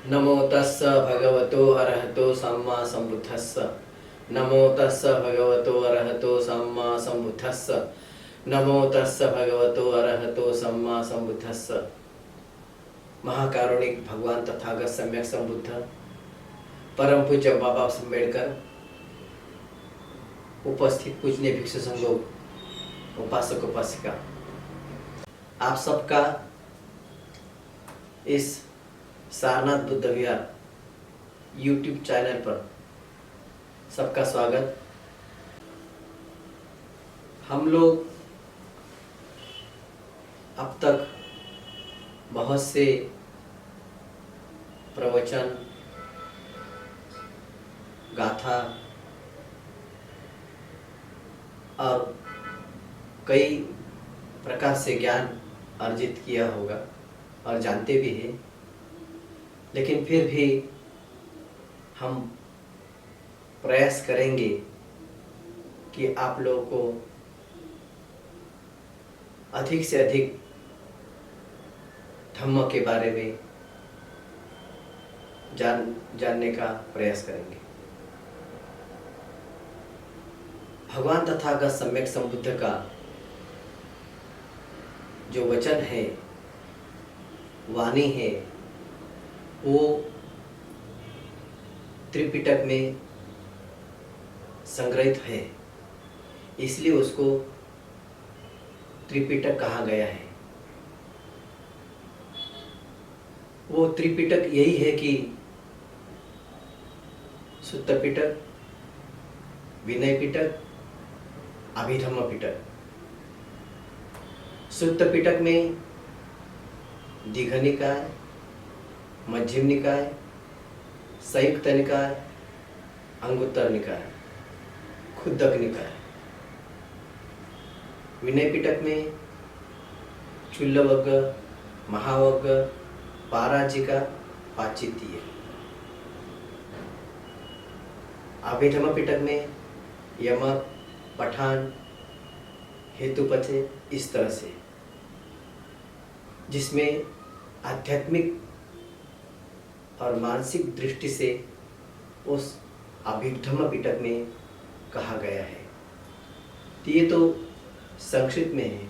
नमो तस्स भगवतो अरहतो सम्मा सम्बुद्धस्स। नमो तस्स भगवतो अरहतो सम्मा सम्बुद्धस्स। नमो तस्स भगवतो अरहतो सम्मा सम्बुद्धस्स। महाकारुणिक भगवान तथागत सम्यक संबुद्ध परम पूज्य बाबा अम्बेडकर, उपस्थित पूजनीय भिक्षु संघ, उपासक उपासिका, आप सबका इस सारनाथ बुद्ध विहार यूट्यूब चैनल पर सबका स्वागत। हम लोग अब तक बहुत से प्रवचन, गाथा और कई प्रकार से ज्ञान अर्जित किया होगा और जानते भी हैं, लेकिन फिर भी हम प्रयास करेंगे कि आप लोगों को अधिक से अधिक धम्म के बारे में जानने का प्रयास करेंगे। भगवान तथागत सम्यक संबुद्ध का जो वचन है, वाणी है, वो त्रिपिटक में संग्रहित है, इसलिए उसको त्रिपिटक कहा गया है। वो त्रिपिटक यही है कि सुत्त पिटक, विनय पिटक, अभिधम्म पिटक। सुत्त पिटक में दीघ निकाय, मध्यम निकाय, संयुक्त निकाय, अंगुत्तर निकाय, खुद्दक निकाय। विनय पिटक में चुल्लवर्ग, महावर्ग, पाराजिका, पाचितीय। अभिधम्म पिटक में यमक, पठान, हेतुपथे, इस तरह से, जिसमें आध्यात्मिक और मानसिक दृष्टि से उस अभिधम्म पिटक में कहा गया है। तो ये तो संक्षिप्त में है,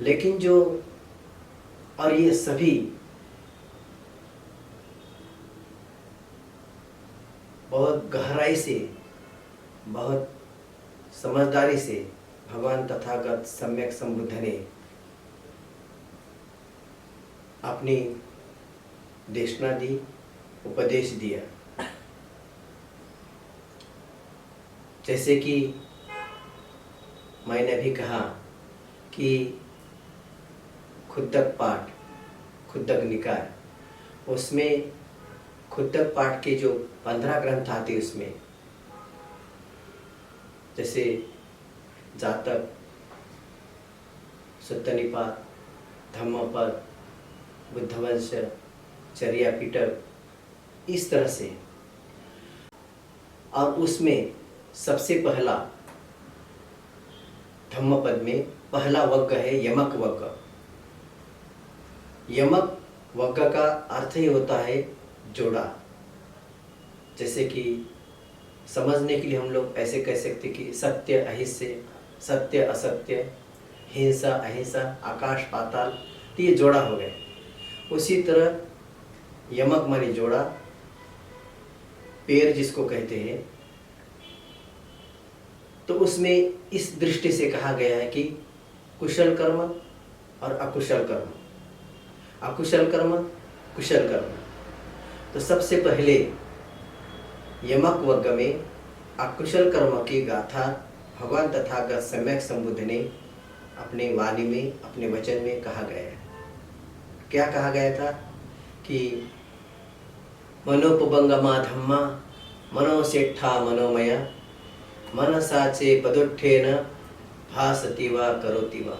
लेकिन जो और ये सभी बहुत गहराई से, बहुत समझदारी से भगवान तथागत सम्यक संबुद्ध ने अपनी देशना दी, उपदेश दिया। जैसे कि मैंने भी कहा कि खुद्दक पाठ, खुद्दक निकाय, उसमें खुद्दक पाठ के जो 15 ग्रंथ आते उसमें, जैसे जातक, सुत्तनिपात, धम्मपद, बुद्धवंश, चर्या पिटक, इस तरह से। और उसमें सबसे पहला धम्मपद में पहला वर्ग है यमक वर्ग। यमक वर्ग का अर्थ ही होता है जोड़ा। जैसे कि समझने के लिए हम लोग ऐसे कह सकते कि सत्य अहिंसा, सत्य असत्य, हिंसा अहिंसा, आकाश पाताल, तो ये जोड़ा हो गए। उसी तरह यमक माने जोड़ा, पेड़ जिसको कहते हैं, तो उसमें इस दृष्टि से कहा गया है कि कुशल कर्म और अकुशल कर्म, अकुशल कर्म, कुशल कर्म। तो सबसे पहले यमक वर्ग में अकुशल कर्म की गाथा भगवान तथागत सम्यक संबुद्ध ने अपने वाणी में, अपने वचन में कहा गया है। क्या कहा गया था कि मनोपबंगमा धम्मा मनोसेठा मनोमया मनसाचे पदुत्थेन भासति वा करोति वा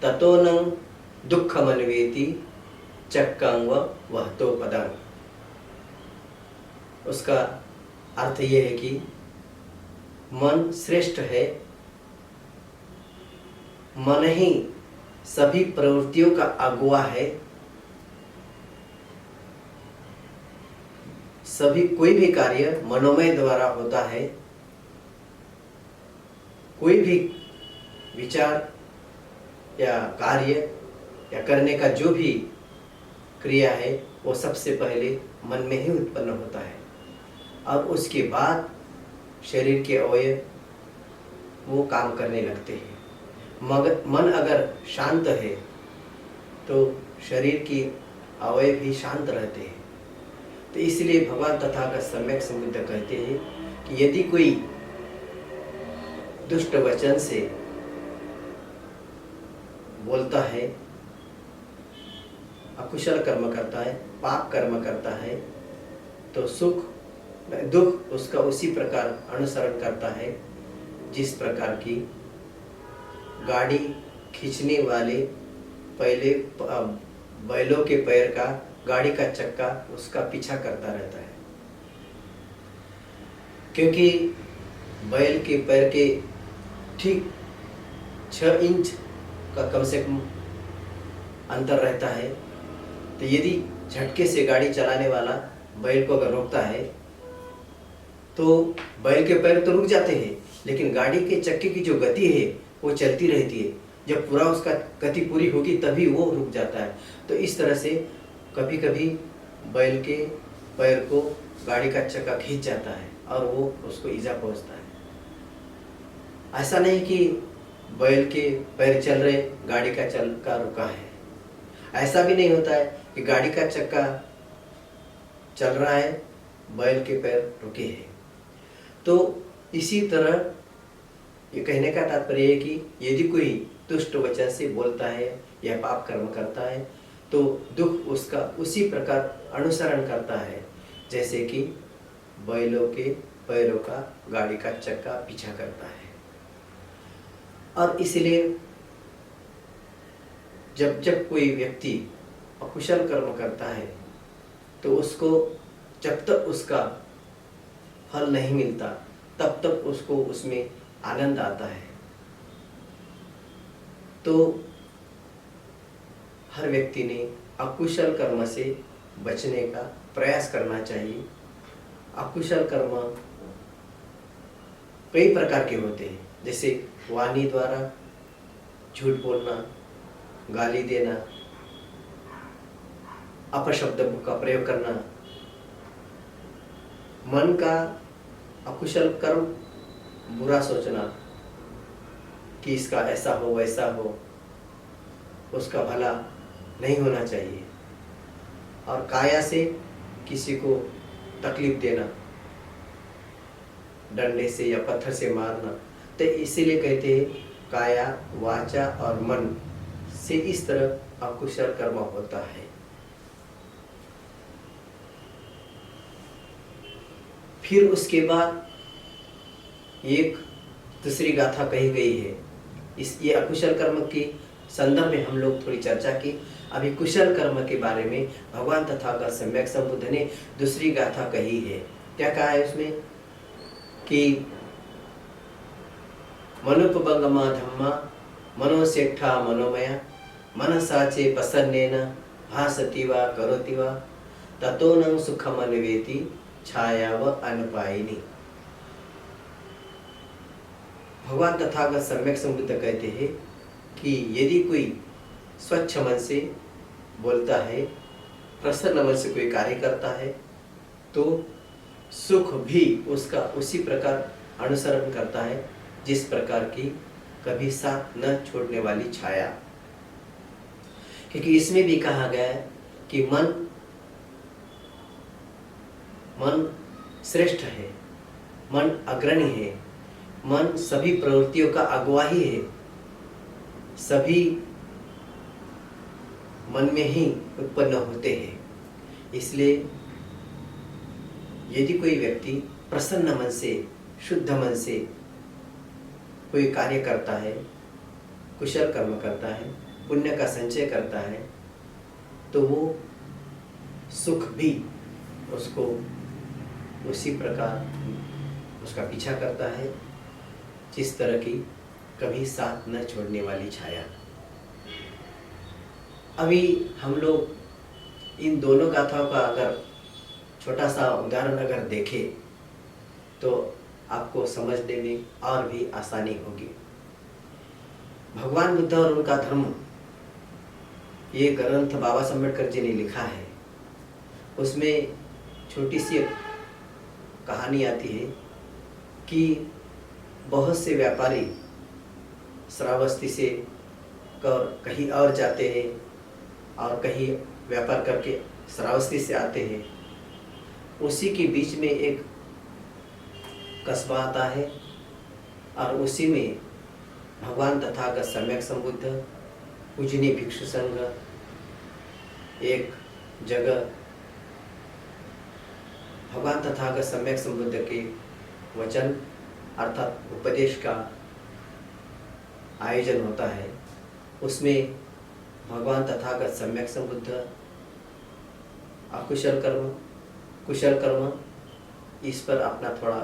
ततो न दुःखमन्वेति चक्कं व वहतो पदं। उसका अर्थ ये है कि मन श्रेष्ठ है, मन ही सभी प्रवृत्तियों का अगुआ है, सभी कोई भी कार्य मनोमय द्वारा होता है। कोई भी विचार या कार्य या करने का जो भी क्रिया है वो सबसे पहले मन में ही उत्पन्न होता है और उसके बाद शरीर के अवयव वो काम करने लगते हैं। मगर मन अगर शांत है तो शरीर के अवयव भी शांत रहते हैं। तो इसलिए भगवान तथागत सम्यक संबुद्ध कहते हैं कि यदि कोई दुष्ट वचन से बोलता है, अकुशल कर्म करता है, पाप कर्म करता है, तो सुख दुख उसका उसी प्रकार अनुसरण करता है जिस प्रकार की गाड़ी खींचने वाले पहले बैलों के पैर का गाड़ी का चक्का उसका पीछा करता रहता है, क्योंकि बैल के पैर के ठीक 6 इंच का कम से कम अंतर रहता है। तो यदि झटके से गाड़ी चलाने वाला बैल को अगर रोकता है तो बैल के पैर तो रुक जाते हैं, लेकिन गाड़ी के चक्के की जो गति है वो चलती रहती है। जब पूरा उसका गति पूरी होगी तभी वो रुक जाता है। तो इस तरह से कभी कभी बैल के पैर को गाड़ी का चक्का खींच जाता है और वो उसको ईजा पहुंचता है। ऐसा नहीं कि बैल के पैर चल रहे, गाड़ी का चक्का रुका है। ऐसा भी नहीं होता है कि गाड़ी का चक्का चल रहा है, बैल के पैर रुके हैं। तो इसी तरह ये कहने का तात्पर्य है कि यदि कोई दुष्ट वचन से बोलता है या पाप कर्म करता है तो दुख उसका उसी प्रकार अनुसरण करता है जैसे कि बैलों के पैरों का गाड़ी का चक्का पीछा करता है। और इसलिए जब जब कोई व्यक्ति अकुशल कर्म करता है तो उसको जब तक उसका फल नहीं मिलता तब तक उसको उसमें आनंद आता है। तो हर व्यक्ति ने अकुशल कर्म से बचने का प्रयास करना चाहिए। अकुशल कर्म कई प्रकार के होते हैं, जैसे वाणी द्वारा झूठ बोलना, गाली देना, अपशब्द का प्रयोग करना। मन का अकुशल कर्म बुरा सोचना कि इसका ऐसा हो वैसा हो, उसका भला नहीं होना चाहिए। और काया से किसी को तकलीफ देना, डंडे से या पत्थर से मारना। तो इसीलिए कहते हैं काया, वाचा और मन से इस तरह अकुशल कर्म होता है। फिर उसके बाद एक दूसरी गाथा कही गई है। ये अकुशल कर्म के संदर्भ में हम लोग थोड़ी चर्चा की। अभी कुशल कर्म के बारे में भगवान तथागत सम्यक संबुद्ध ने दूसरी गाथा कही है। क्या कहा है उसमें कि मनुपबंगमा धम्मा मनोसेठा मनोमया मनसाचे प्रसन्नेन भासति वा करोति वा ततोनं सुखमन्वेति छायाव अनुपायिनी। भगवान तथागत सम्यक संबुद्ध कहते हैं कि यदि कोई स्वच्छ मन से बोलता है, प्रसन्न मन से कोई कार्य करता है तो सुख भी उसका उसी प्रकार अनुसरण करता है जिस प्रकार की कभी साथ न छोड़ने वाली छाया। क्योंकि इसमें भी कहा गया है कि मन श्रेष्ठ है, मन अग्रणी है, मन सभी प्रवृत्तियों का अगुवाही है, सभी मन में ही उत्पन्न होते हैं। इसलिए यदि कोई व्यक्ति प्रसन्न मन से, शुद्ध मन से कोई कार्य करता है, कुशल कर्म करता है, पुण्य का संचय करता है, तो वो सुख भी उसको उसी प्रकार उसका पीछा करता है जिस तरह की कभी साथ न छोड़ने वाली छाया। अभी हम लोग इन दोनों गाथाओं का अगर छोटा सा उदाहरण अगर देखें तो आपको समझने में और भी आसानी होगी। भगवान बुद्ध और उनका धर्म, ये ग्रंथ बाबा साहब अम्बेडकर जी ने लिखा है। उसमें छोटी सी कहानी आती है कि बहुत से व्यापारी श्रावस्ती से कहीं और जाते हैं और कहीं व्यापार करके श्रावस्ती से आते हैं। उसी के बीच में एक कस्बा आता है और उसी में भगवान तथागत सम्यक संबुद्ध पूजनीय भिक्षु संघ एक जगह भगवान तथागत सम्यक संबुद्ध के वचन अर्थात उपदेश का आयोजन होता है। उसमें भगवान तथागत सम्यक संबुद्ध अकुशल कर्म, कुशल कर्म, इस पर अपना थोड़ा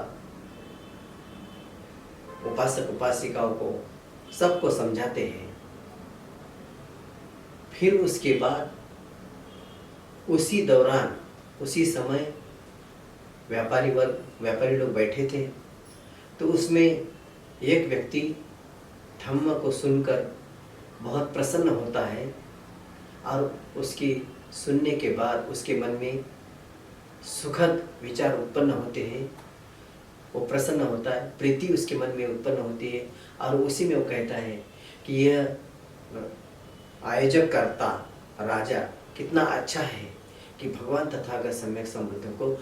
उपासक उपासिकाओं को सबको समझाते हैं। फिर उसके बाद उसी दौरान उसी समय व्यापारी लोग बैठे थे, तो उसमें एक व्यक्ति धम्म को सुनकर बहुत प्रसन्न होता है और उसकी सुनने के बाद उसके मन में सुखद विचार उत्पन्न होते हैं। वो प्रसन्न होता है, प्रीति उसके मन में उत्पन्न होती है और उसी में वो कहता है कि यह आयोजक करता राजा कितना अच्छा है कि भगवान तथागत सम्यक संबुद्ध को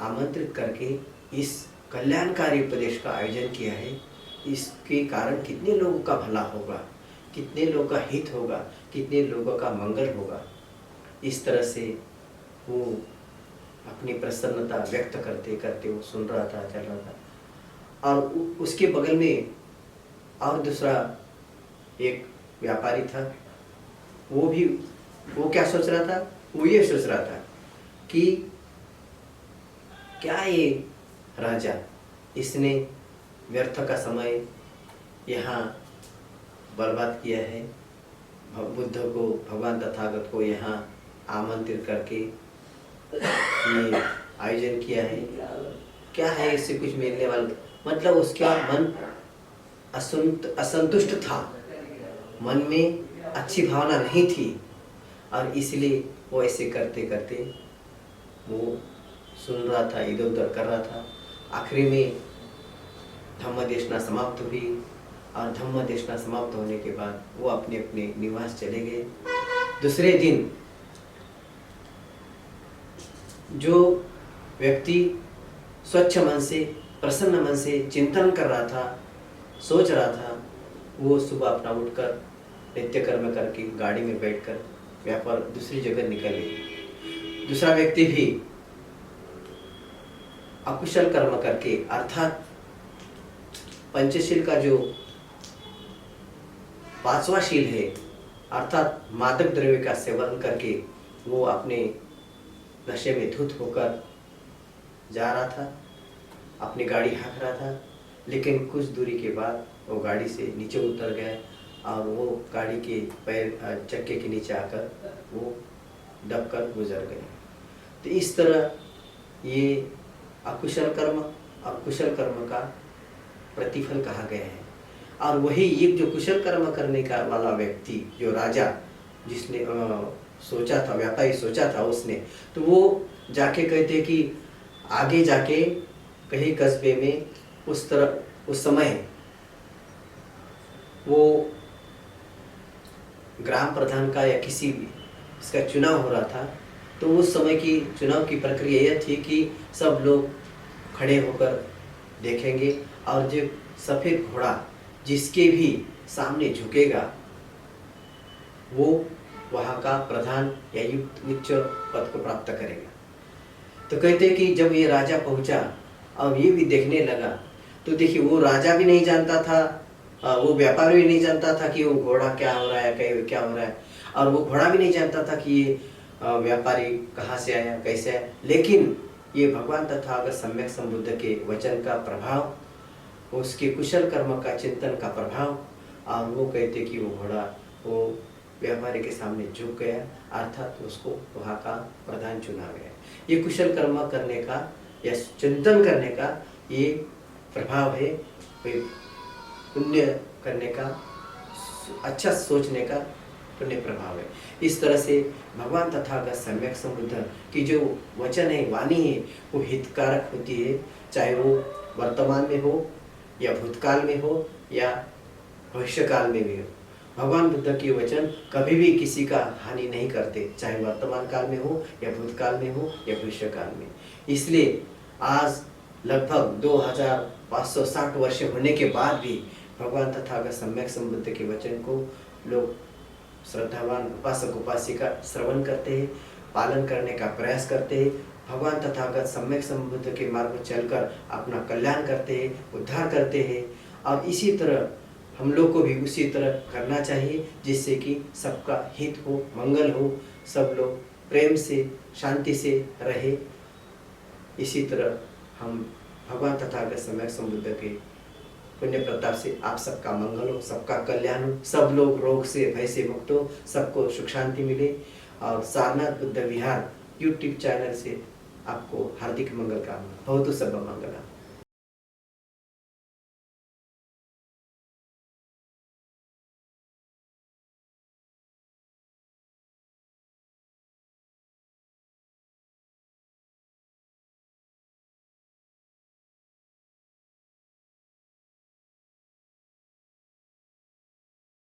आमंत्रित करके इस कल्याणकारी उपदेश का आयोजन किया है। इसके कारण कितने लोगों का भला होगा, कितने लोगों का हित होगा, कितने लोगों का मंगल होगा। इस तरह से वो अपनी प्रसन्नता व्यक्त करते करते वो सुन रहा था, चल रहा था। और उसके बगल में और दूसरा एक व्यापारी था। वो क्या सोच रहा था? वो ये सोच रहा था कि क्या ये राजा, इसने व्यर्थ का समय यहाँ बर्बाद किया है, बुद्ध को, भगवान तथागत को यहाँ आमंत्रित करके ये आयोजन किया है, क्या है इससे कुछ मिलने वाला? मतलब उसका मन असंतुष्ट था, मन में अच्छी भावना नहीं थी और इसलिए वो ऐसे करते करते वो सुन रहा था, इधर उधर कर रहा था। आखिरी में धम्म देशना समाप्त हुई और धम्म देशना समाप्त होने के बाद वो अपने अपने निवास चले गए। दूसरे दिन जो व्यक्ति स्वच्छ मन से, प्रसन्न मन से चिंतन कर रहा था, सोच रहा था, वो सुबह अपना उठकर नित्य कर्म करके गाड़ी में बैठकर व्यापार दूसरी जगह निकले। दूसरा व्यक्ति भी अकुशल कर्म करके अर्थात पंचशील का जो पांचवा शील है अर्थात मादक द्रव्य का सेवन करके वो अपने नशे में धुत होकर जा रहा था, अपनी गाड़ी हाँक रहा था। लेकिन कुछ दूरी के बाद वो गाड़ी से नीचे उतर गए और वो गाड़ी के पैर चक्के के नीचे आकर वो दबकर गुजर गए। तो इस तरह ये अकुशल कर्म और कुशल कर्म का प्रतिफल कहा गया है। और वही ये जो कुशल कर्म करने का वाला व्यक्ति, जो राजा जिसने सोचा था, व्यापारी सोचा था उसने, तो वो जाके कहते कि आगे जाके कहीं कस्बे में उस समय वो ग्राम प्रधान का या किसी भी इसका चुनाव हो रहा था। तो उस समय की चुनाव की प्रक्रिया यह थी कि सब लोग खड़े होकर देखेंगे और जो सफ़ेद घोड़ा जिसके भी सामने झुकेगा वो वहाँ का प्रधान या उच्च पद को प्राप्त करेगा। तो कहते हैं कि जब ये राजा पहुँचा और ये भी देखने लगा, तो देखिए वो राजा भी नहीं जानता था, वो व्यापारी भी नहीं जानता था कि वो घोड़ा क्या हो रहा है, क्या हो रहा है, और वो घोड़ा भी नहीं जानता था कि ये व्यापारी कहाँ से आया, कैसे आया। लेकिन ये भगवान तथागत सम्यक संबुद्ध के वचन का प्रभाव, उसके कुशल कर्म का चिंतन का प्रभाव, और वो कहते कि वो घोड़ा वो व्यापारी के सामने झुक गया, अर्थात उसको वहाँ का प्रधान चुना गया। ये कुशल कर्म करने का या चिंतन करने का ये प्रभाव है, पुण्य करने का, अच्छा सोचने का पुण्य प्रभाव है। इस तरह से भगवान तथागत सम्यक संबुद्ध की जो वचन है, वाणी है, वो हितकारक होती है, चाहे वो वर्तमान में हो या भूतकाल में हो या भविष्यकाल में भी हो। भगवान बुद्ध के वचन कभी भी किसी का हानि नहीं करते, चाहे वर्तमान काल में हो या भूतकाल में हो या भविष्यकाल में। इसलिए आज लगभग 2560 वर्ष होने के बाद भी भगवान तथागत सम्यक संबुद्ध के वचन को लोग श्रद्धावान उपासक उपासिका श्रवण करते हैं, पालन करने का प्रयास करते हैं, भगवान तथागत सम्यक संबुद्ध के मार्ग में चलकर अपना कल्याण करते हैं, उद्धार करते हैं। और इसी तरह हम लोग को भी उसी तरह करना चाहिए, जिससे कि सबका हित हो, मंगल हो, सब लोग प्रेम से शांति से रहे। इसी तरह हम भगवान तथागत सम्यक संबुद्ध के पुण्य प्रताप से आप सबका मंगल हो, सबका कल्याण हो, सब लोग रोग से भय से मुक्त हो, सबको सुख शांति मिले। और सारनाथ बुद्ध विहार यूट्यूब चैनल से आपको हार्दिक मंगल कामना। बहुत सब मंगला।